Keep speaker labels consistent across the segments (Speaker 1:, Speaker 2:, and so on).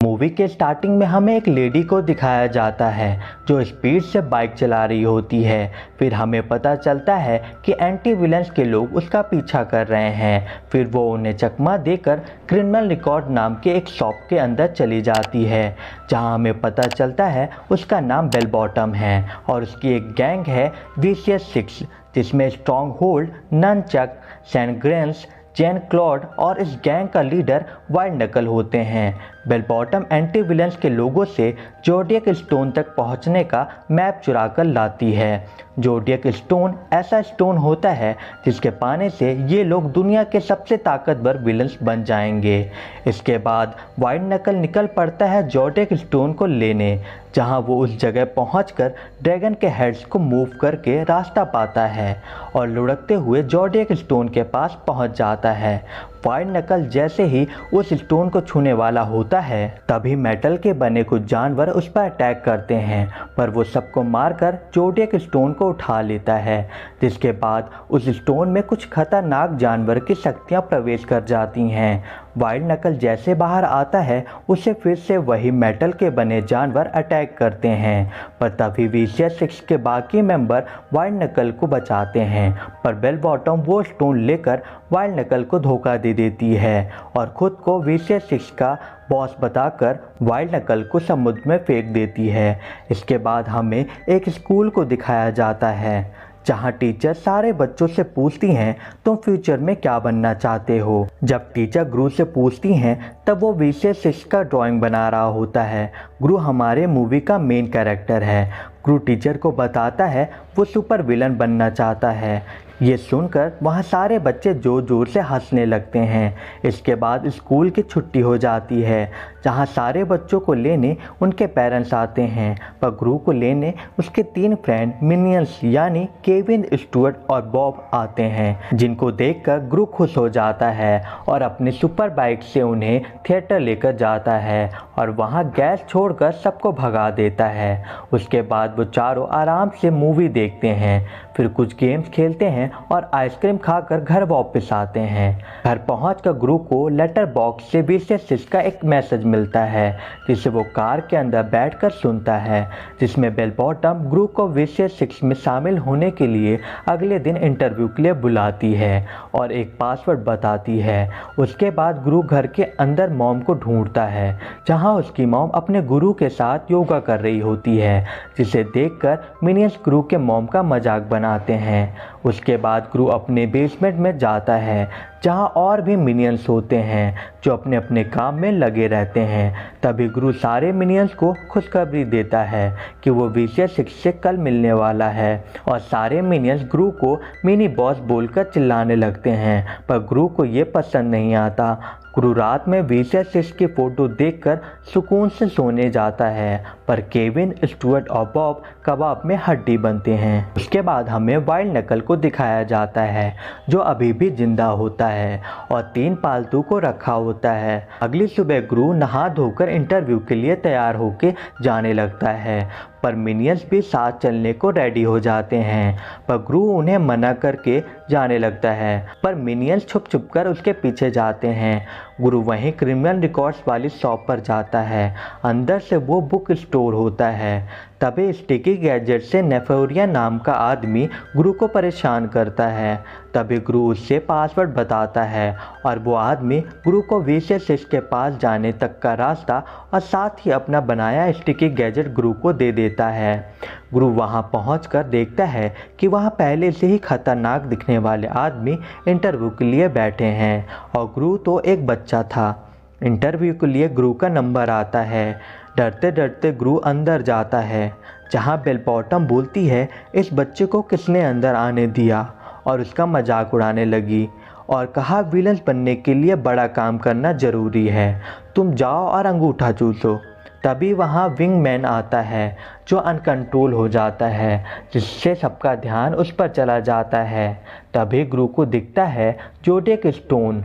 Speaker 1: Movie के starting में हमें एक लेडी को दिखाया जाता है जो स्पीड से बाइक चला रही होती है। फिर हमें पता चलता है कि एंटी विलेंस के लोग उसका पीछा कर रहे हैं। फिर वो उन्हें चकमा देकर क्रिमिनल रिकॉर्ड नाम के एक शॉप के अंदर चली जाती है, जहां हमें पता चलता है उसका नाम बेल बॉटम है और उसकी एक गैंग है विशियस 6, जिसमें स्ट्रॉन्ग होल्ड, ननचक, सैनग्रेंस, जेन क्लॉड और इस गैंग का लीडर वाइल्ड नकल होते हैं। बेल बॉटम एंटी विलेंस के लोगों से जोडियक स्टोन तक पहुंचने का मैप चुरा कर लाती है। जोडियक स्टोन ऐसा स्टोन होता है जिसके पाने से ये लोग दुनिया के सबसे ताकतवर विलेंस बन जाएंगे। इसके बाद वाइल्ड नकल निकल पड़ता है जोडियक स्टोन को लेने, जहां वो उस जगह पहुंचकर ड्रैगन के हेड्स को मूव करके रास्ता पाता है और लुढ़कते हुए जोडियक स्टोन के पास पहुंच जाता है। वाइल्ड नकल जैसे ही उस स्टोन को छूने वाला होता है, तभी मेटल के बने कुछ जानवर उस पर अटैक करते हैं, पर वो सबको मारकर जोडियक स्टोन को उठा लेता है। जिसके बाद उस स्टोन में कुछ खतरनाक जानवर की शक्तियां प्रवेश कर जाती हैं। वाइल्ड नकल जैसे बाहर आता है, उसे फिर से वही मेटल के बने जानवर अटैक करते हैं, पर तभी विशियस 6 के बाकी मेंबर वाइल्ड नकल को बचाते हैं। पर बेल बॉटम वो स्टोन लेकर वाइल्ड नकल को धोखा दे देती है और खुद को विशियस 6 का बॉस बताकर वाइल्ड नकल को समुद्र में फेंक देती है। इसके बाद हमें एक स्कूल को दिखाया जाता है, जहां टीचर सारे बच्चों से पूछती हैं तुम फ्यूचर में क्या बनना चाहते हो। जब टीचर गुरु से पूछती हैं तब वो विशियस 6 का ड्राइंग बना रहा होता है। गुरु हमारे मूवी का मेन कैरेक्टर है। गुरु टीचर को बताता है वो सुपर विलन बनना चाहता है। ये सुनकर वहाँ सारे बच्चे जोर जोर से हंसने लगते हैं। इसके बाद स्कूल की छुट्टी हो जाती है, जहाँ सारे बच्चों को लेने उनके पेरेंट्स आते हैं, पर गुरु को लेने उसके 3 फ्रेंड मिनियंस यानी केविन, स्टुअर्ट और बॉब आते हैं, जिनको देखकर गुरु खुश हो जाता है और अपने सुपर बाइक से उन्हें थिएटर लेकर जाता है और वहाँ गैस छोड़कर सबको भगा देता है। उसके बाद वो चारों आराम से मूवी देखते हैं, फिर कुछ गेम्स खेलते हैं और आइसक्रीम खाकर घर वापस आते हैं। घर पहुंचकर गुरु को लेटर बॉक्स से विशियस 6 का एक मैसेज मिलता है, जिसे वो कार के अंदर बैठकर सुनता है, जिसमें बेल बॉटम गुरु को विशियस 6 में शामिल होने के लिए अगले दिन इंटरव्यू के लिए बुलाती है और एक पासवर्ड बताती है। उसके बाद गुरु घर के अंदर मॉम को ढूंढता है, जहां उसकी मॉम अपने गुरु के साथ योगा कर रही होती है, जिसे देखकर मिनियंस गुरु के मॉम का मजाक बनाते हैं। उसके बाद गुरु अपने बेसमेंट में जाता है, जहां और भी मिनियंस होते हैं जो अपने अपने काम में लगे रहते हैं। तभी गुरु सारे मिनियंस को खुशखबरी देता है कि वो विशियस 6 से कल मिलने वाला है और सारे मिनियंस गुरु को मिनी बॉस बोलकर चिल्लाने लगते हैं, पर गुरु को ये पसंद नहीं आता। गुरु रात में विशियस 6 की फ़ोटो देखकर सुकून से सोने जाता है, पर केविन, स्टुअर्ट और बॉब कबाब में हड्डी बनते हैं। उसके बाद हमें वाइल्ड नकल को दिखाया जाता है, जो अभी भी जिंदा होता है और 3 पालतू को रखा होता है। अगली सुबह गुरु नहा धोकर इंटरव्यू के लिए तैयार होकर जाने लगता है, पर मिनियंस भी साथ चलने को रेडी हो जाते हैं, पर गुरु उन्हें मना करके जाने लगता है, पर मिनियंस छुप छुप कर उसके पीछे जाते हैं। गुरु वहीं क्रिमिनल रिकॉर्ड्स वाली शॉप पर जाता है। अंदर से वो बुक स्टोर होता है। तभी स्टिकी गैजेट से नेफोरिया नाम का आदमी गुरु को परेशान करता है। तभी गुरु उससे पासवर्ड बताता है और वो आदमी गुरु को विशियस 6 के पास जाने तक का रास्ता और साथ ही अपना बनाया स्टिकी गैजेट गुरु को दे देता है। गुरु वहां पहुंचकर देखता है कि वहां पहले से ही खतरनाक दिखने वाले आदमी इंटरव्यू के लिए बैठे हैं और गुरु तो एक बच्चा था। इंटरव्यू के लिए गुरु का नंबर आता है। डरते डरते गुरु अंदर जाता है, जहां बेल बॉटम बोलती है इस बच्चे को किसने अंदर आने दिया, और उसका मजाक उड़ाने लगी और कहा विलन बनने के लिए बड़ा काम करना ज़रूरी है, तुम जाओ और अंगूठा चूसो। तभी वहाँ विंगमैन आता है, जो अनकंट्रोल हो जाता है, जिससे सबका ध्यान उस पर चला जाता है। तभी गुरु को दिखता है जोडियक स्टोन।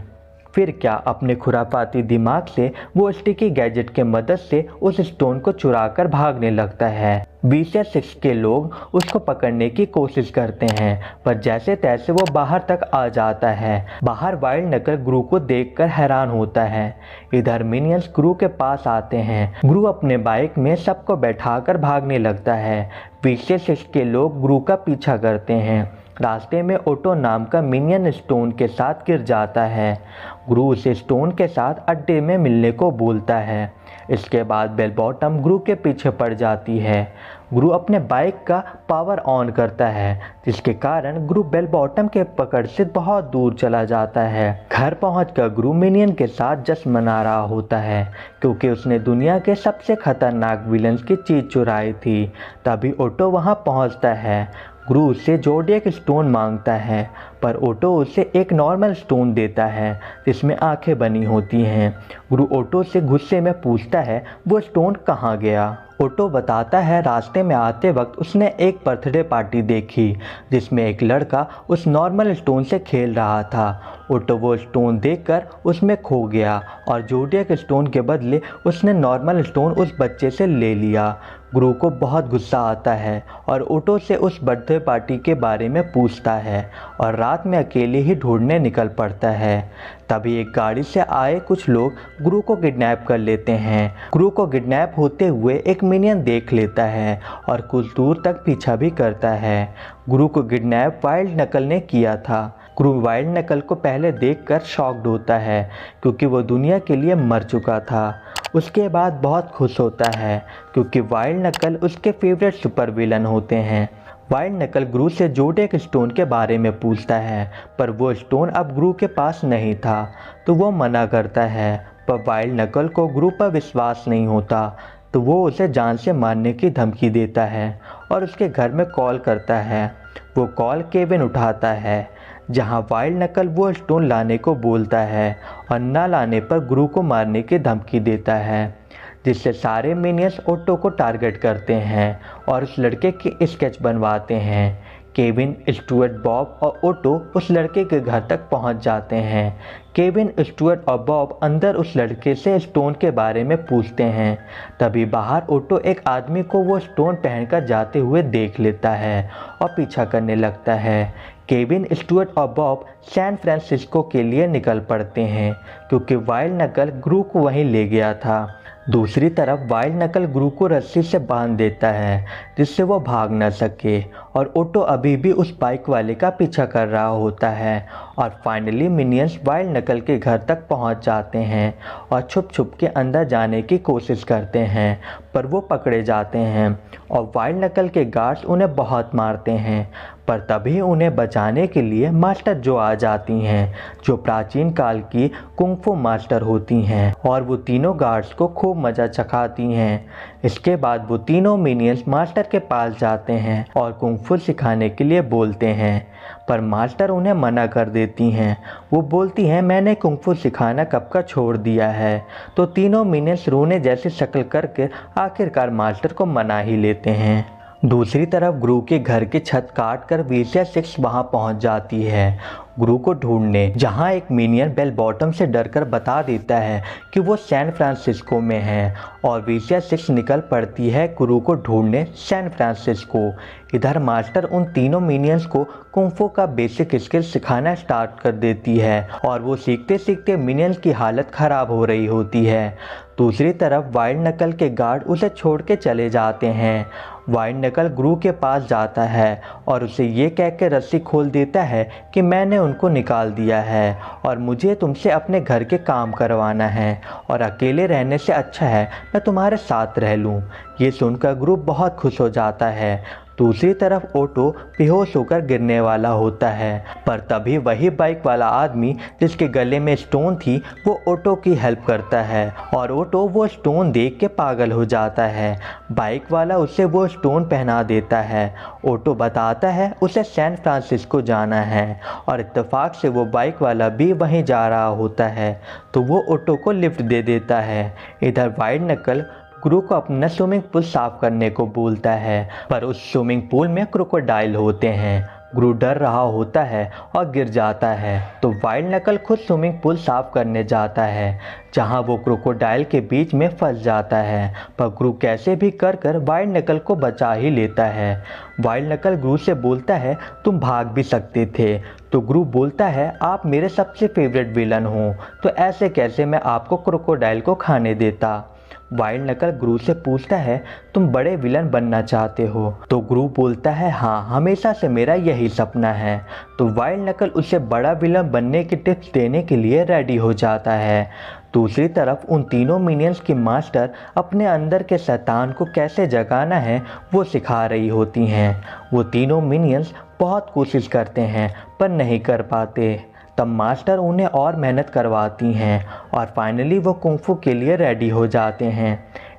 Speaker 1: फिर क्या, अपने खुरापाती दिमाग से वो स्टिकी गैजेट के मदद से उस स्टोन को चुरा कर भागने लगता है। VC6 के लोग उसको पकड़ने की कोशिश करते हैं, पर जैसे तैसे वो बाहर तक आ जाता है। बाहर वाइल्ड नकल ग्रू को देखकर हैरान होता है। इधर मिनियंस ग्रू के पास आते हैं। ग्रू अपने बाइक में सबको बैठाकर भागने लगता है। VC6 के लोग ग्रू का पीछा करते हैं। रास्ते में ओटो नाम का मिनियन स्टोन के साथ गिर जाता है। ग्रू उसे स्टोन के साथ अड्डे में मिलने को बोलता है। इसके बाद बेल बॉटम ग्रू के पीछे पड़ जाती है। ग्रू अपने बाइक का पावर ऑन करता है, जिसके कारण ग्रू बेल बॉटम के पकड़ से बहुत दूर चला जाता है। घर पहुंचकर ग्रू मिनियन के साथ जश्न मना रहा होता है, क्योंकि उसने दुनिया के सबसे खतरनाक विलन्स की चीज़ चुराई थी। तभी ओटो वहां पहुंचता है। ग्रू उससे जोडियक स्टोन मांगता है, पर ओटो उसे एक नॉर्मल स्टोन देता है जिसमें आंखें बनी होती हैं। ग्रू ओटो से गुस्से में पूछता है वो स्टोन कहाँ गया। ओटो बताता है रास्ते में आते वक्त उसने एक बर्थडे पार्टी देखी जिसमें एक लड़का उस नॉर्मल स्टोन से खेल रहा था। ओटो वो स्टोन देखकर उसमें खो गया और जोडियक स्टोन के बदले उसने नॉर्मल स्टोन उस बच्चे से ले लिया। ग्रू को बहुत गुस्सा आता है और ओटो से उस बर्थडे पार्टी के बारे में पूछता है और रात में अकेले ही ढूंढने निकल पड़ता है। तभी एक गाड़ी से आए कुछ लोग ग्रू को किडनैप कर लेते हैं। ग्रू को किडनैप होते हुए एक मिनियन देख लेता है और कुछ दूर तक पीछा भी करता है। ग्रू को किडनैप वाइल्ड नकल ने किया था। ग्रू वाइल्ड नकल को पहले देखकर शॉक्ड होता है, क्योंकि वो दुनिया के लिए मर चुका था। उसके बाद बहुत खुश होता है, क्योंकि वाइल्ड नकल उसके फेवरेट सुपर विलन होते हैं। वाइल्ड नकल ग्रू से जोडियक स्टोन के बारे में पूछता है, पर वो स्टोन अब ग्रू के पास नहीं था, तो वो मना करता है। पर वाइल्ड नकल को ग्रू पर विश्वास नहीं होता, तो वो उसे जान से मारने की धमकी देता है और उसके घर में कॉल करता है। वो कॉल केविन उठाता है, जहां वाइल्ड नकल वो स्टोन लाने को बोलता है और ना लाने पर ग्रू को मारने की धमकी देता है, जिससे सारे मिनियंस ओटो को टारगेट करते हैं और उस लड़के की स्केच बनवाते हैं। केविन, स्टुअर्ट, बॉब और ओटो उस लड़के के घर तक पहुंच जाते हैं। केविन, स्टुअर्ट और बॉब अंदर उस लड़के से स्टोन के बारे में पूछते हैं। तभी बाहर ओटो एक आदमी को वो स्टोन पहनकर जाते हुए देख लेता है और पीछा करने लगता है। केविन, स्टुअर्ट और बॉब सैन फ्रांसिस्को के लिए निकल पड़ते हैं, क्योंकि वाइल्ड नकल ग्रू को वहीं ले गया था। दूसरी तरफ वाइल्ड नकल ग्रू को रस्सी से बांध देता है, जिससे वो भाग न सके, और ओटो अभी भी उस बाइक वाले का पीछा कर रहा होता है। और फाइनली मिनियंस वाइल्ड नकल के घर तक पहुंच जाते हैं और छुप छुप के अंदर जाने की कोशिश करते हैं, पर वो पकड़े जाते हैं और वाइल्ड नकल के गार्ड्स उन्हें बहुत मारते हैं। पर तभी उन्हें बचाने के लिए मास्टर जो आ जाती हैं, जो प्राचीन काल की कुंग-फू मास्टर होती हैं, और वो तीनों गार्ड्स को खूब मज़ा चखाती हैं। इसके बाद वो तीनों मिनियंस मास्टर के पास जाते हैं और कुंग-फू सिखाने के लिए बोलते हैं, पर मास्टर उन्हें मना कर देती हैं। वो बोलती हैं मैंने कुंग-फू सिखाना कब का छोड़ दिया है। तो तीनों मिनियंस रोने जैसी शक्ल करके आखिरकार मास्टर को मना ही लेते हैं। दूसरी तरफ ग्रू के घर की छत काट कर VC6 वहां पहुंच जाती है ग्रू को ढूंढने, जहां एक मिनियन बेल बॉटम से डरकर बता देता है कि वो सैन फ्रांसिस्को में है, और VC6 निकल पड़ती है ग्रू को ढूंढने सैन फ्रांसिस्को। इधर मास्टर उन तीनों मिनियंस को कुंग-फू का बेसिक स्किल सिखाना स्टार्ट कर देती है, और वो सीखते सीखते मिनियंस की हालत ख़राब हो रही होती है। दूसरी तरफ वाइल्ड नकल के गार्ड उसे छोड़ के चले जाते हैं। वाइल्ड नकल ग्रू के पास जाता है और उसे ये कह के रस्सी खोल देता है कि मैंने उनको निकाल दिया है और मुझे तुमसे अपने घर के काम करवाना है, और अकेले रहने से अच्छा है मैं तुम्हारे साथ रह लूँ। ये सुनकर ग्रू बहुत खुश हो जाता है। दूसरी तरफ ओटो बेहोश होकर गिरने वाला होता है, पर तभी वही बाइक वाला आदमी जिसके गले में स्टोन थी वो ओटो की हेल्प करता है, और ओटो वो स्टोन देख के पागल हो जाता है। बाइक वाला उसे वो स्टोन पहना देता है। ओटो बताता है उसे सैन फ्रांसिस्को जाना है, और इत्तेफाक से वो बाइक वाला भी वहीं जा रहा होता है, तो वो ओटो को लिफ्ट दे देता है। इधर वाइल्ड नकल ग्रू को अपना स्विमिंग पूल साफ करने को बोलता है, पर उस स्विमिंग पूल में क्रोकोडाइल होते हैं। ग्रू डर रहा होता है और गिर जाता है तो वाइल्ड नकल खुद स्विमिंग पूल साफ करने जाता है, जहां वो क्रोकोडाइल के बीच में फंस जाता है। पर ग्रू कैसे भी कर वाइल्ड नकल को बचा ही लेता है। वाइल्ड नकल ग्रू से बोलता है तुम भाग भी सकते थे, तो ग्रू बोलता है आप मेरे सबसे फेवरेट विलन हो, तो ऐसे कैसे मैं आपको क्रोकोडाइल को खाने देता। वाइल्ड नकल ग्रू से पूछता है तुम बड़े विलन बनना चाहते हो, तो ग्रू बोलता है हाँ, हमेशा से मेरा यही सपना है। तो वाइल्ड नकल उसे बड़ा विलन बनने की टिप्स देने के लिए रेडी हो जाता है। दूसरी तरफ उन तीनों मिनियंस की मास्टर अपने अंदर के शैतान को कैसे जगाना है वो सिखा रही होती हैं। वो तीनों मिनियंस बहुत कोशिश करते हैं पर नहीं कर पाते। तब मास्टर उन्हें और मेहनत करवाती हैं और फाइनली वो कुंफू के लिए रेडी हो जाते हैं।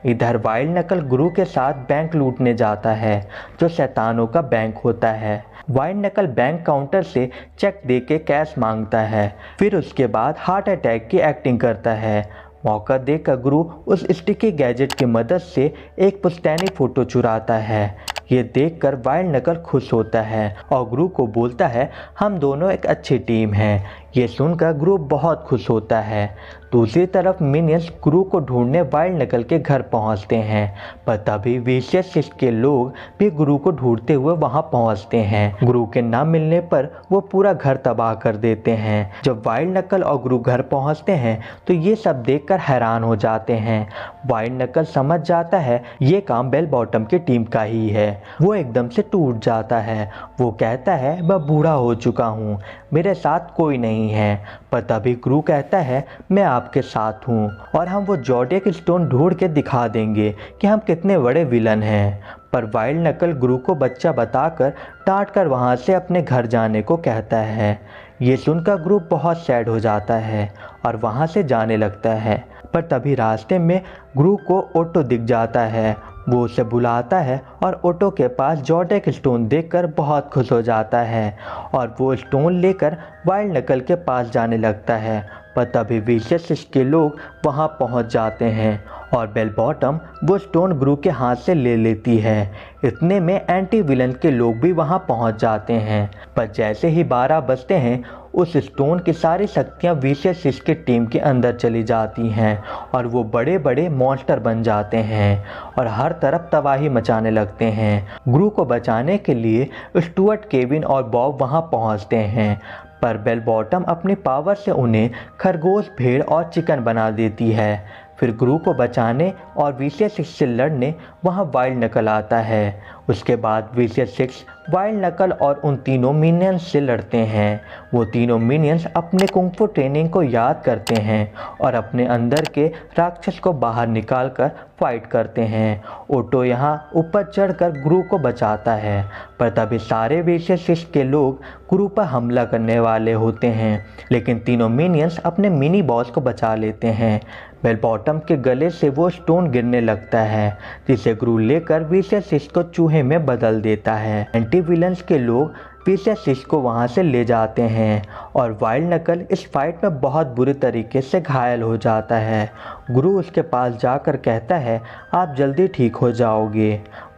Speaker 1: इधर वाइल्ड नकल ग्रू के साथ बैंक लूटने जाता है, जो शैतानों का बैंक होता है। वाइल्ड नकल बैंक काउंटर से चेक दे के कैश मांगता है, फिर उसके बाद हार्ट अटैक की एक्टिंग करता है। मौका देकर ग्रू उस स्टिकी गैजेट की मदद से एक पुश्तैनी फ़ोटो चुराता है। ये देखकर वाइल्ड नकल खुश होता है और ग्रू को बोलता है हम दोनों एक अच्छी टीम हैं। ये सुनकर ग्रू बहुत खुश होता है। दूसरी तरफ मिनियंस ग्रू को ढूंढने वाइल्ड नकल के घर पहुंचते हैं, पर तभी विशियस सिक्स के लोग भी ग्रू को ढूंढते हुए वहां पहुंचते हैं। ग्रू के ना मिलने पर वो पूरा घर तबाह कर देते हैं। जब वाइल्ड नकल और ग्रू घर पहुंचते हैं तो ये सब देखकर हैरान हो जाते हैं। वाइल्ड नकल समझ जाता है ये काम बेल बॉटम की टीम का ही है। वो एकदम से टूट जाता है। वो कहता है मैं बूढ़ा हो चुका हूँ, मेरे साथ कोई नहीं है। पर तभी ग्रू कहता है मैं आपके साथ हूँ और हम वो ज़ोडिएक स्टोन ढूंढ के दिखा देंगे कि हम कितने बड़े विलन हैं। पर वाइल्ड नकल ग्रू को बच्चा बताकर डांट कर वहाँ से अपने घर जाने को कहता है। ये सुनकर ग्रू बहुत सैड हो जाता है और वहाँ से जाने लगता है। पर तभी रास्ते में ग्रू को ओटो दिख जाता है। वो उसे बुलाता है और ओटो के पास ज़ोडिएक स्टोन देखकर बहुत खुश हो जाता है और वो स्टोन लेकर वाइल्ड नकल के पास जाने लगता है। पर तभी विशियस के लोग वहां पहुंच जाते हैं और बेल बॉटम वो स्टोन ग्रू के हाथ से ले लेती है। इतने में एंटी विलन के लोग भी वहां पहुंच जाते हैं। पर जैसे ही 12 बजते हैं उस स्टोन की सारी शक्तियां विशियस की टीम के अंदर चली जाती हैं और वो बड़े बड़े मॉन्स्टर बन जाते हैं और हर तरफ तबाही मचाने लगते हैं। ग्रू को बचाने के लिए स्टुअर्ट, केविन और बॉब वहां पहुंचते हैं, पर बेल बॉटम अपनी पावर से उन्हें खरगोश, भेड़ और चिकन बना देती है। फिर ग्रू को बचाने और विशियस सिक्स से लड़ने वहाँ वाइल्ड नकल आता है। उसके बाद विशियस सिक्स वाइल्ड नकल और उन तीनों मिनियंस से लड़ते हैं। वो तीनों मिनियंस अपने कुंग-फू ट्रेनिंग को याद करते हैं और अपने अंदर के राक्षस को बाहर निकालकर फाइट करते हैं। ओटो यहाँ ऊपर चढ़कर ग्रू को बचाता है, पर तभी सारे विशियस सिक्स के लोग ग्रू पर हमला करने वाले होते हैं, लेकिन तीनों मिनियंस अपने मिनी बॉस को बचा लेते हैं। बेल बॉटम के गले से वो स्टोन गिरने लगता है, जिसे ग्रू लेकर विशियस सिक्स को चूहे में बदल देता है। एंटी विलन्स के लोग विशियस सिक्स को वहाँ से ले जाते हैं और वाइल्ड नकल इस फाइट में बहुत बुरी तरीके से घायल हो जाता है। ग्रू उसके पास जाकर कहता है आप जल्दी ठीक हो जाओगे।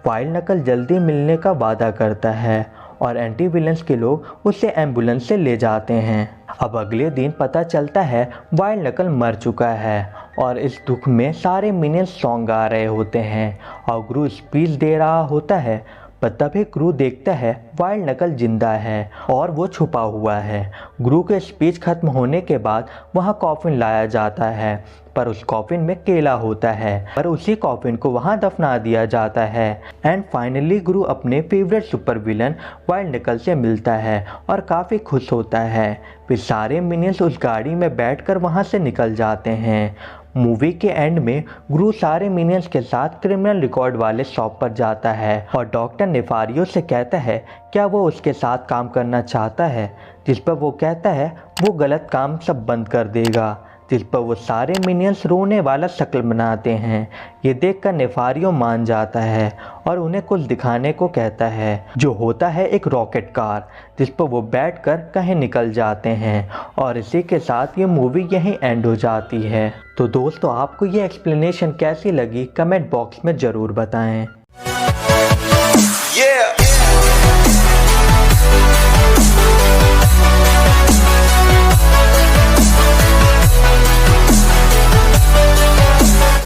Speaker 1: वाइल्ड नकल जल्दी मिलने का वादा करता है और एंटी विलन्स के लोग उसे एम्बुलेंस से ले जाते हैं। अब अगले दिन पता चलता है वाइल्ड नकल मर चुका है और इस दुख में सारे मिनियंस सॉन्ग गा रहे होते हैं और ग्रू स्पीच दे रहा होता है। पर तभी ग्रू देखता है वाइल्ड नकल जिंदा है और वो छुपा हुआ है। ग्रू के स्पीच खत्म होने के बाद वहाँ कॉफिन लाया जाता है, पर उस कॉफिन में केला होता है, पर उसी कॉफिन को वहाँ दफना दिया जाता है। एंड फाइनली ग्रू अपने फेवरेट सुपर विलन वाइल्ड नकल से मिलता है और काफ़ी खुश होता है। फिर सारे मिनियंस उस गाड़ी में बैठकर वहाँ से निकल जाते हैं। मूवी के एंड में ग्रू सारे मिनियंस के साथ क्रिमिनल रिकॉर्ड वाले शॉप पर जाता है और डॉक्टर नेफारियो से कहता है क्या वो उसके साथ काम करना चाहता है, जिस पर वो कहता है वो गलत काम सब बंद कर देगा, जिस पर वो सारे मिनियंस रोने वाला शक्ल बनाते हैं। ये देखकर नेफारियो मान जाता है और उन्हें कुछ दिखाने को कहता है, जो होता है एक रॉकेट कार, जिस पर वो बैठकर कहीं निकल जाते हैं। और इसी के साथ ये मूवी यहीं एंड हो जाती है। तो दोस्तों आपको ये एक्सप्लेनेशन कैसी लगी कमेंट बॉक्स में ज़रूर बताएं।